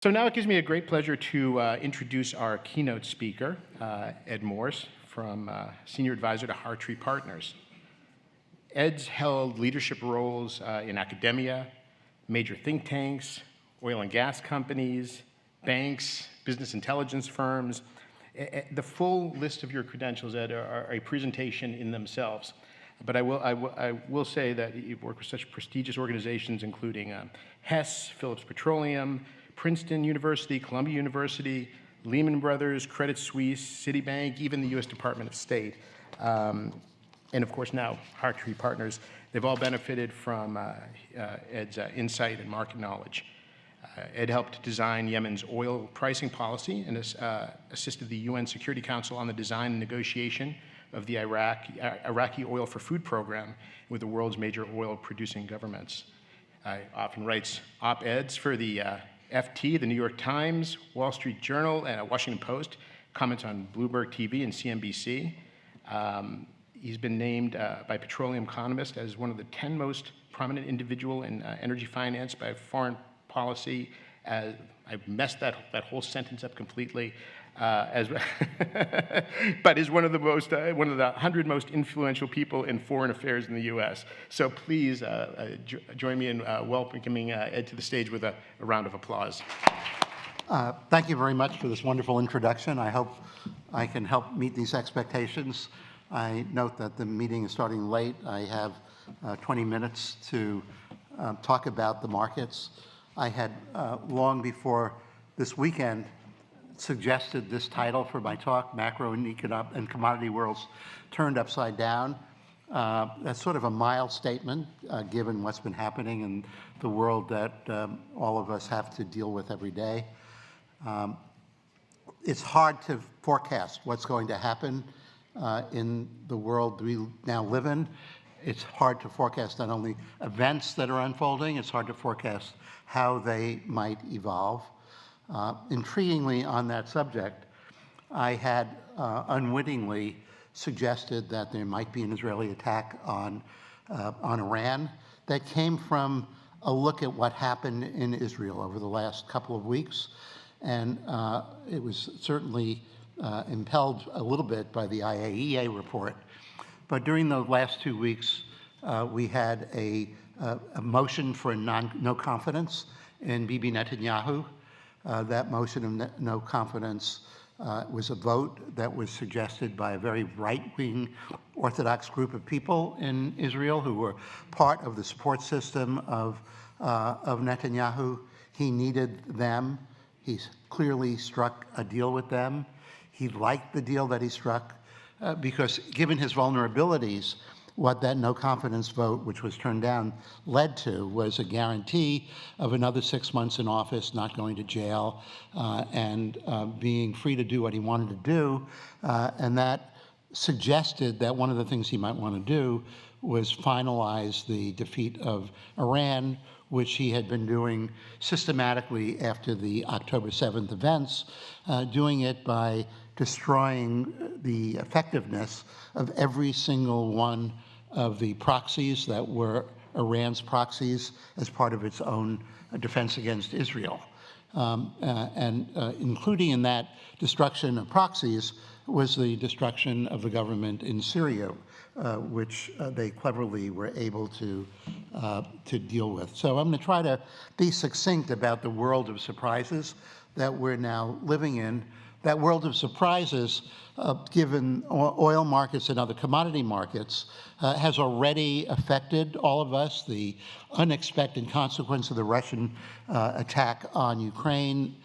So now it gives me a great pleasure to introduce our keynote speaker, Ed Morse, from Senior Advisor to Hartree Partners. Ed's held leadership roles in academia, major think tanks, oil and gas companies, banks, business intelligence firms. The full list of your credentials, Ed, are a presentation in themselves. But I will say that you've worked with such prestigious organizations, including Hess, Phillips Petroleum, Princeton University, Columbia University, Lehman Brothers, Credit Suisse, Citibank, even the U.S. Department of State. And of course now, Hartree Partners. They've all benefited from Ed's insight and market knowledge. Ed helped design Yemen's oil pricing policy and assisted the UN Security Council on the design and negotiation of the Iraqi oil for food program with the world's major oil-producing governments. Often writes op-eds for the FT, the New York Times, Wall Street Journal, and Washington Post, comments on Bloomberg TV and CNBC. He's been named by Petroleum Economist as one of the 10 most prominent individual in energy finance by Foreign Policy. I've messed that whole sentence up completely. But is one of the 100 most influential people in foreign affairs in the U.S. So please join me in welcoming Ed to the stage with a round of applause. Thank you very much for this wonderful introduction. I hope I can help meet these expectations. I note that the meeting is starting late. I have 20 minutes to talk about the markets. I had long before this weekend suggested this title for my talk, Macro and Economic and Commodity Worlds Turned Upside Down. That's sort of a mild statement, given what's been happening in the world that all of us have to deal with every day. It's hard to forecast what's going to happen in the world we now live in. It's hard to forecast not only events that are unfolding, it's hard to forecast how they might evolve. Intriguingly on that subject, I had unwittingly suggested that there might be an Israeli attack on Iran that came from a look at what happened in Israel over the last couple of weeks. And it was certainly impelled a little bit by the IAEA report. But during the last 2 weeks, we had a motion for no confidence in Bibi Netanyahu. That motion of no confidence was a vote that was suggested by a very right-wing Orthodox group of people in Israel who were part of the support system of Netanyahu. He needed them. He clearly struck a deal with them. He liked the deal that he struck because given his vulnerabilities, what that no confidence vote, which was turned down, led to was a guarantee of another 6 months in office, not going to jail, and being free to do what he wanted to do. And that suggested that one of the things he might want to do was finalize the defeat of Iran, which he had been doing systematically after the October 7th events, doing it by destroying the effectiveness of every single one of the proxies that were Iran's proxies as part of its own defense against Israel. And including in that destruction of proxies was the destruction of the government in Syria, which they cleverly were able to deal with. So I'm going to try to be succinct about the world of surprises that we're now living in. That world of surprises, given oil markets and other commodity markets, has already affected all of us. The unexpected consequence of the Russian attack on Ukraine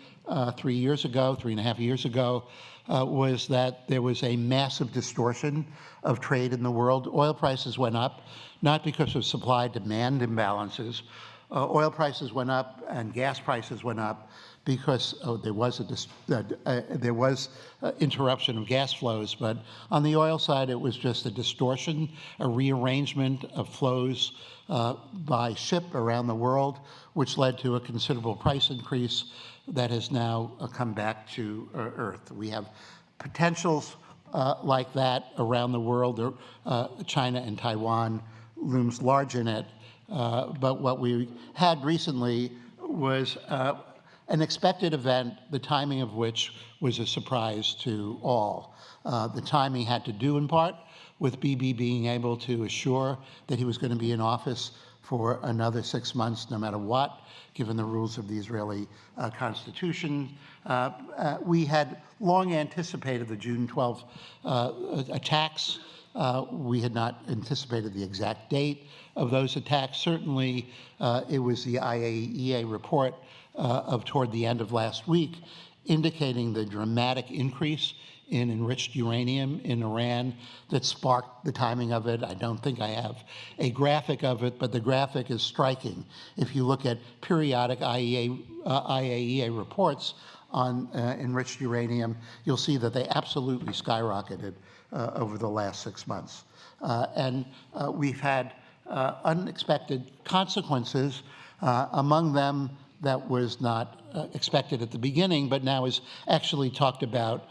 3 years ago, 3.5 years ago, was that there was a massive distortion of trade in the world. Oil prices went up, not because of supply-demand imbalances. Oil prices went up and gas prices went up because there was interruption of gas flows, but on the oil side, it was just a distortion, a rearrangement of flows by ship around the world, which led to a considerable price increase that has now come back to Earth. We have potentials like that around the world. China and Taiwan looms large in it, but what we had recently was an expected event, the timing of which was a surprise to all. The timing had to do in part with Bibi being able to assure that he was going to be in office for another 6 months, no matter what, given the rules of the Israeli Constitution. We had long anticipated the June 12th attacks. We had not anticipated the exact date of those attacks. Certainly, it was the IAEA report of toward the end of last week indicating the dramatic increase in enriched uranium in Iran that sparked the timing of it. I don't think I have a graphic of it, but the graphic is striking. If you look at periodic IAEA reports on enriched uranium, you'll see that they absolutely skyrocketed over the last 6 months. And we've had unexpected consequences, among them that was not expected at the beginning, but now is actually talked about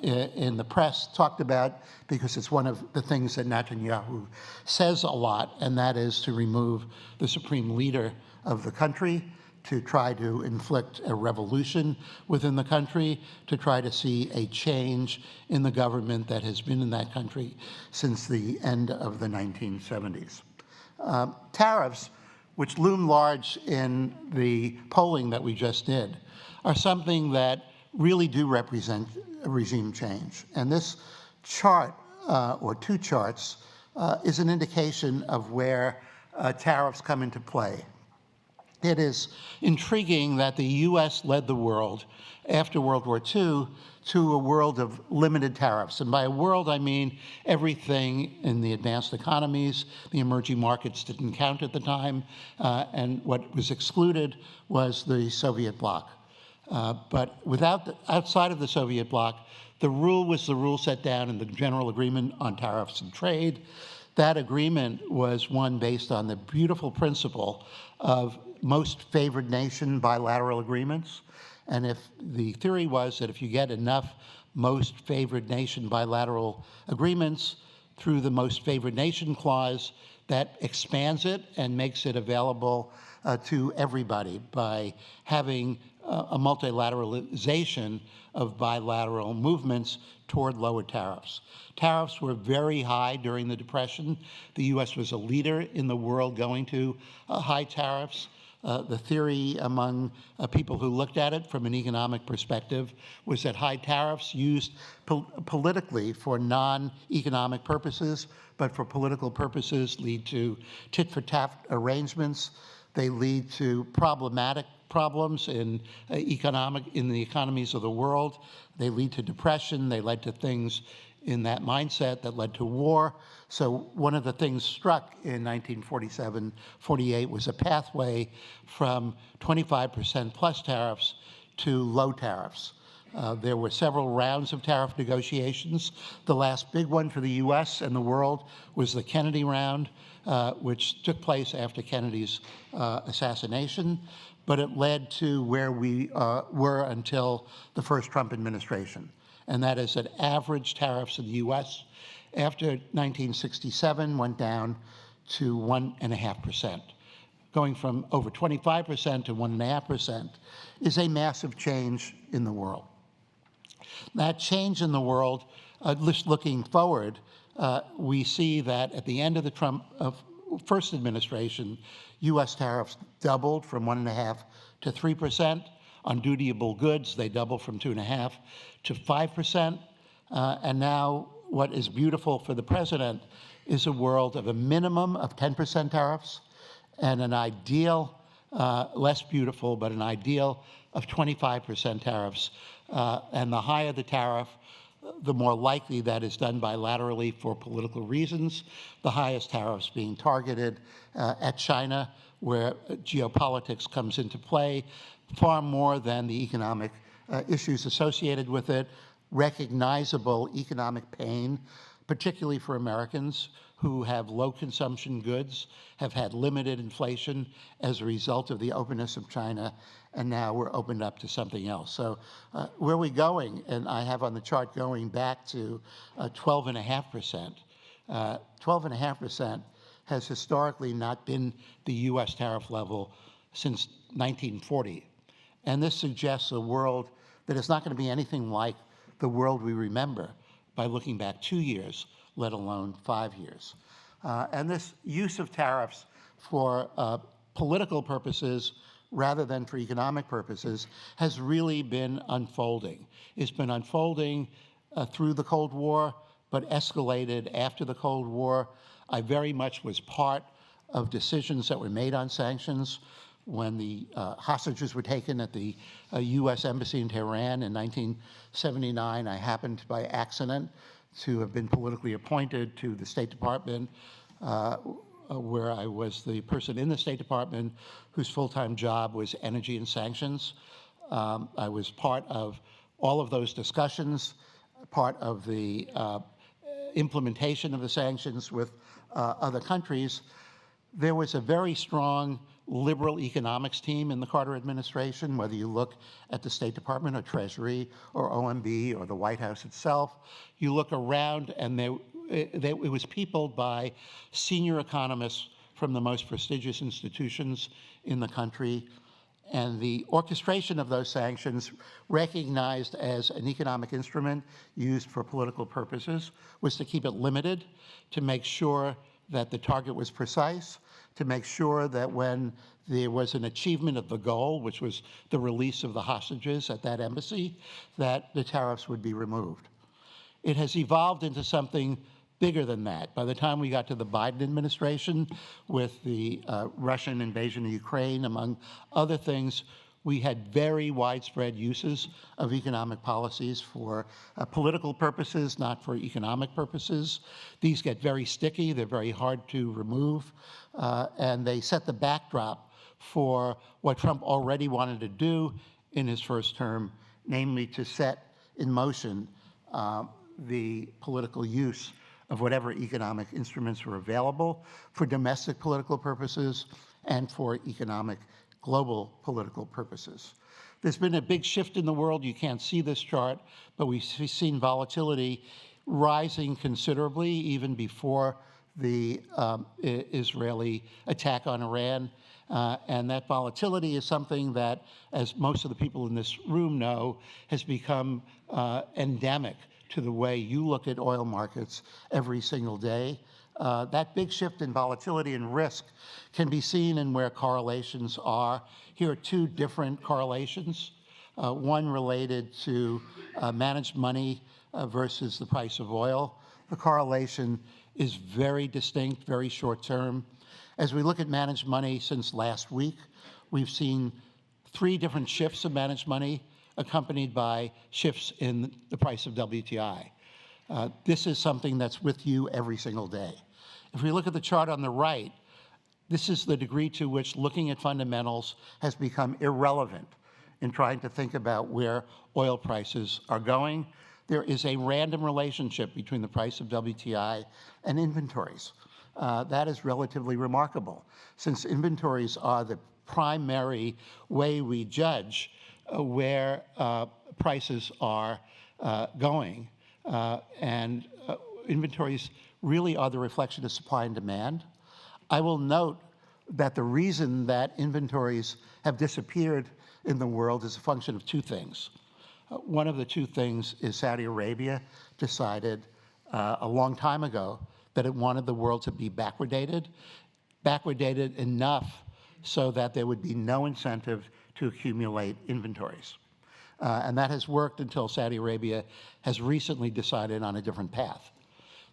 in the press, talked about because it's one of the things that Netanyahu says a lot, and that is to remove the supreme leader of the country, to try to inflict a revolution within the country, to try to see a change in the government that has been in that country since the end of the 1970s. Tariffs, which loom large in the polling that we just did, are something that really do represent a regime change. And this chart, or two charts, is an indication of where tariffs come into play. It is intriguing that the U.S. led the world after World War II to a world of limited tariffs. And by a world, I mean everything in the advanced economies. The emerging markets didn't count at the time, and what was excluded was the Soviet bloc. But outside of the Soviet bloc, the rule was the rule set down in the General Agreement on Tariffs and Trade. That agreement was one based on the beautiful principle of most favored nation bilateral agreements. And if the theory was that if you get enough most favored nation bilateral agreements through the most favored nation clause, that expands it and makes it available to everybody by having a multilateralization of bilateral movements toward lower tariffs. Tariffs were very high during the Depression. The U.S. was a leader in the world going to high tariffs. The theory among people who looked at it from an economic perspective was that high tariffs used politically for non-economic purposes, but for political purposes lead to tit-for-tat arrangements. They lead to problematic problems in the economies of the world. They lead to depression. They led to things in that mindset that led to war. So one of the things struck in 1947-48 was a pathway from 25% plus tariffs to low tariffs. There were several rounds of tariff negotiations. The last big one for the U.S. and the world was the Kennedy round, which took place after Kennedy's assassination, but it led to where we were until the first Trump administration. And that is that average tariffs in the U.S. after 1967 went down to 1.5%. Going from over 25% to 1.5% is a massive change in the world. That change in the world, just looking forward, we see that at the end of the Trump first administration, U.S. tariffs doubled from 1.5% to 3%. On dutiable goods, they doubled from 2.5% to 5%. And now what is beautiful for the president is a world of a minimum of 10% tariffs and an ideal, less beautiful, but an ideal of 25% tariffs. And the higher the tariff, the more likely that is done bilaterally for political reasons. The highest tariffs being targeted at China, where geopolitics comes into play, far more than the economic issues associated with it, recognizable economic pain, particularly for Americans who have low consumption goods, have had limited inflation as a result of the openness of China, and now we're opened up to something else. So where are we going? And I have on the chart going back to 12.5%. 12.5% has historically not been the U.S. tariff level since 1940. And this suggests a world that is not going to be anything like the world we remember by looking back 2 years, let alone 5 years. And this use of tariffs for political purposes rather than for economic purposes has really been unfolding. It's been unfolding through the Cold War, but escalated after the Cold War. I very much was part of decisions that were made on sanctions when the hostages were taken at the U.S. Embassy in Tehran in 1979. I happened by accident to have been politically appointed to the State Department, where I was the person in the State Department whose full-time job was energy and sanctions. I was part of all of those discussions, part of the implementation of the sanctions with other countries. There was a very strong liberal economics team in the Carter administration, whether you look at the State Department or Treasury or OMB or the White House itself. You look around and it was peopled by senior economists from the most prestigious institutions in the country. And the orchestration of those sanctions, recognized as an economic instrument used for political purposes, was to keep it limited, to make sure that the target was precise, to make sure that when there was an achievement of the goal, which was the release of the hostages at that embassy, that the tariffs would be removed. It has evolved into something bigger than that. By the time we got to the Biden administration with the Russian invasion of Ukraine, among other things, we had very widespread uses of economic policies for political purposes, not for economic purposes. These get very sticky, they're very hard to remove, and they set the backdrop for what Trump already wanted to do in his first term, namely to set in motion the political use of whatever economic instruments were available for domestic political purposes and for economic global political purposes. There's been a big shift in the world. You can't see this chart, but we've seen volatility rising considerably even before the Israeli attack on Iran. And that volatility is something that, as most of the people in this room know, has become endemic to the way you look at oil markets every single day. That big shift in volatility and risk can be seen in where correlations are. Here are two different correlations, one related to managed money versus the price of oil. The correlation is very distinct, very short term. As we look at managed money since last week, we've seen 3 different shifts of managed money accompanied by shifts in the price of WTI. This is something that's with you every single day. If we look at the chart on the right, this is the degree to which looking at fundamentals has become irrelevant in trying to think about where oil prices are going. There is a random relationship between the price of WTI and inventories. That is relatively remarkable, since inventories are the primary way we judge where prices are going. And inventories really are the reflection of supply and demand. I will note that the reason that inventories have disappeared in the world is a function of 2 things. One of the 2 things is Saudi Arabia decided a long time ago that it wanted the world to be backwardated enough so that there would be no incentive to accumulate inventories. And that has worked until Saudi Arabia has recently decided on a different path.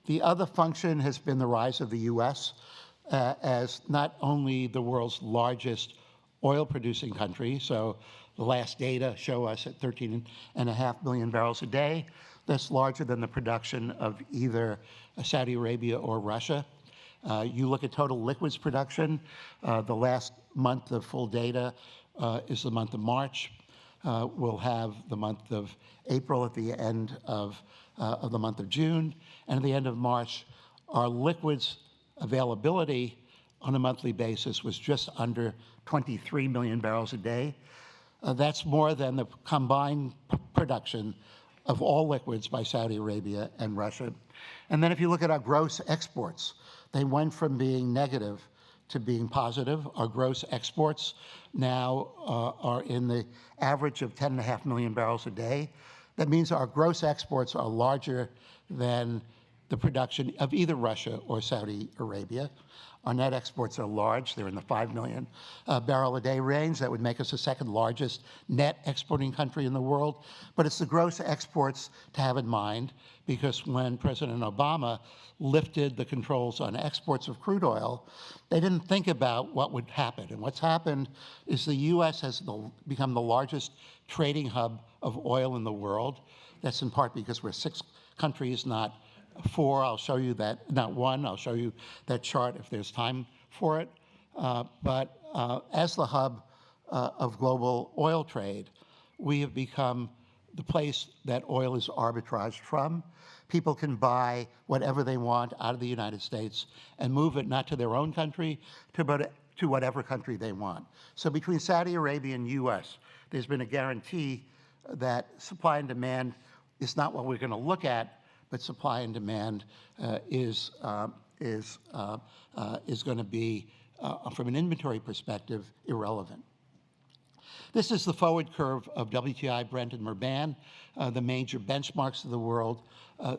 The other function has been the rise of the U.S. As not only the world's largest oil-producing country, so the last data show us at 13.5 million barrels a day. That's larger than the production of either Saudi Arabia or Russia. You look at total liquids production, the last month of full data is the month of March. We'll have the month of April at the end of the month of June. And at the end of March, our liquids availability on a monthly basis was just under 23 million barrels a day. That's more than the combined production of all liquids by Saudi Arabia and Russia. And then if you look at our gross exports, they went from being negative to being positive. Our gross exports now are in the average of 10.5 million barrels a day. That means our gross exports are larger than the production of either Russia or Saudi Arabia. Our net exports are large. They're in the 5 million barrel a day range. That would make us the second largest net exporting country in the world. But it's the gross exports to have in mind, because when President Obama lifted the controls on exports of crude oil, they didn't think about what would happen. And what's happened is the U.S. has become the largest trading hub of oil in the world. That's in part because we're 6 countries, not 4. I'll show you that, not 1. I'll show you that chart if there's time for it. But as the hub of global oil trade, we have become the place that oil is arbitraged from. People can buy whatever they want out of the United States and move it not to their own country, to whatever country they want. So between Saudi Arabia and U.S., there's been a guarantee that supply and demand is not what we're going to look at, but supply and demand is going to be, from an inventory perspective, irrelevant. This is the forward curve of WTI, Brent, and Murban, the major benchmarks of the world,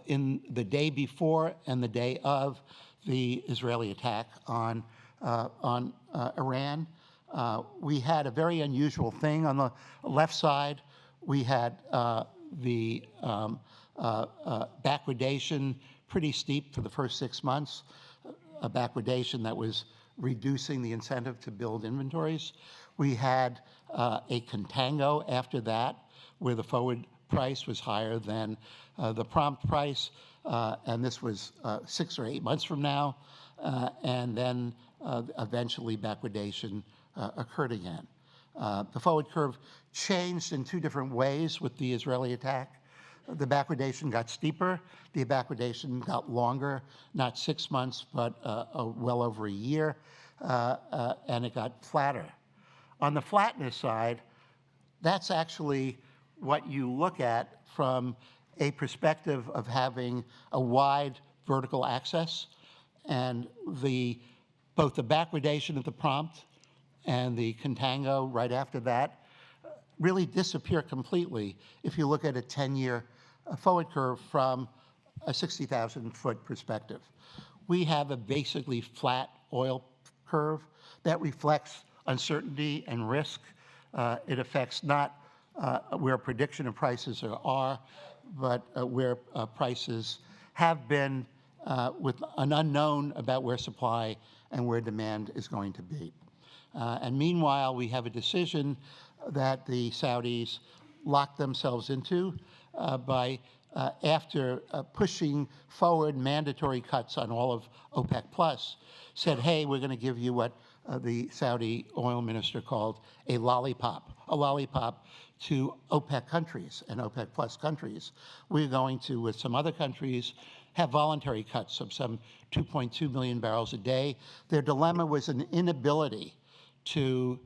in the day before and the day of the Israeli attack on Iran. We had a very unusual thing on the left side. We had the backwardation pretty steep for the first 6 months, a backwardation that was reducing the incentive to build inventories. We had a contango after that, where the forward price was higher than the prompt price, and this was 6 or 8 months from now, and then eventually backwardation occurred again. The forward curve changed in 2 different ways with the Israeli attack. The backwardation got steeper. The backwardation got longer, not 6 months, but well over a year, and it got flatter. On the flatness side, that's actually what you look at from a perspective of having a wide vertical axis, and both the backwardation at the prompt and the contango right after that really disappear completely if you look at a 10-year forward curve from a 60,000-foot perspective. We have a basically flat oil curve that reflects uncertainty and risk. It affects not where prediction of prices are, but where prices have been, with an unknown about where supply and where demand is going to be. And meanwhile, we have a decision that the Saudis locked themselves into by, after pushing forward mandatory cuts on all of OPEC Plus, said, hey, we're going to give you what the Saudi oil minister called a lollipop to OPEC countries and OPEC Plus countries. We're going to, with some other countries, have voluntary cuts of some 2.2 million barrels a day. Their dilemma was an inability to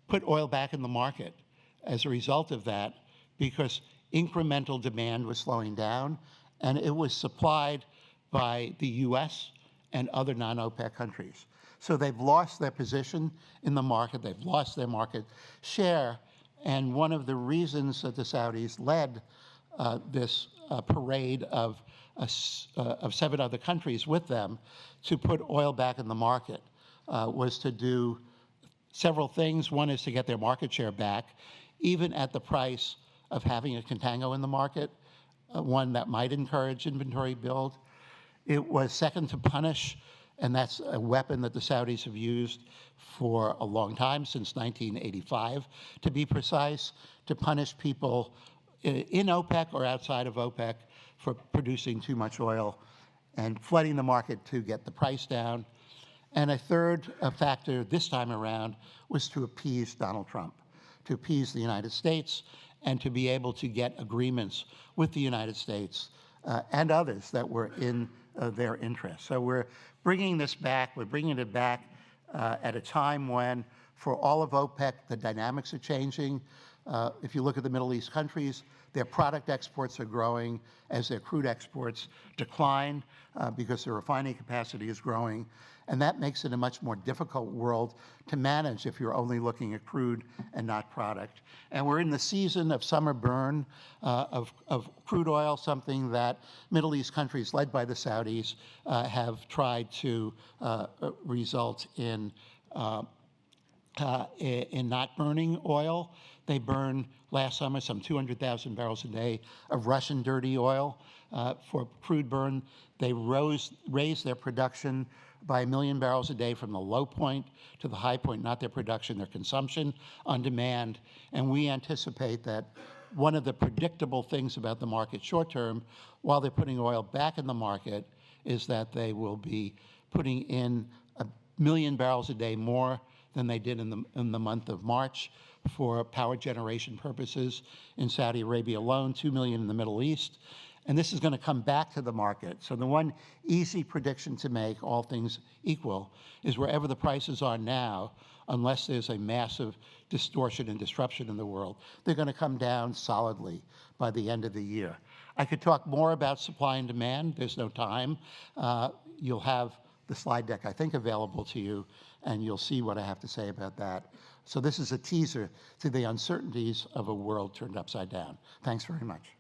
put oil back in the market as a result of that, because incremental demand was slowing down, and it was supplied by the U.S. and other non-OPEC countries. So they've lost their position in the market, they've lost their market share, and one of the reasons that the Saudis led this parade of 7 other countries with them to put oil back in the market was to do several things. One is to get their market share back, even at the price of having a contango in the market, one that might encourage inventory build. It was second to punish, and that's a weapon that the Saudis have used for a long time, since 1985, to be precise, to punish people in OPEC or outside of OPEC for producing too much oil and flooding the market to get the price down. And a third factor this time around was to appease Donald Trump, to appease the United States, and to be able to get agreements with the United States and others that were in their interest. So we're bringing this back. We're bringing it back at a time when, for all of OPEC, the dynamics are changing. If you look at the Middle East countries, their product exports are growing as their crude exports decline because their refining capacity is growing. And that makes it a much more difficult world to manage if you're only looking at crude and not product. And we're in the season of summer burn of crude oil, something that Middle East countries led by the Saudis have tried to result in not burning oil. They burned last summer some 200,000 barrels a day of Russian dirty oil for crude burn. They raised their production by 1 million barrels a day from the low point to the high point, not their production, their consumption on demand. And we anticipate that one of the predictable things about the market short term, while they're putting oil back in the market, is that they will be putting in 1 million barrels a day more than they did in the month of March for power generation purposes in Saudi Arabia alone, 2 million in the Middle East. And this is going to come back to the market. So the one easy prediction to make, all things equal, is wherever the prices are now, unless there's a massive distortion and disruption in the world, they're going to come down solidly by the end of the year. I could talk more about supply and demand. There's no time. You'll have the slide deck, I think, available to you, and you'll see what I have to say about that. So this is a teaser to the uncertainties of a world turned upside down. Thanks very much.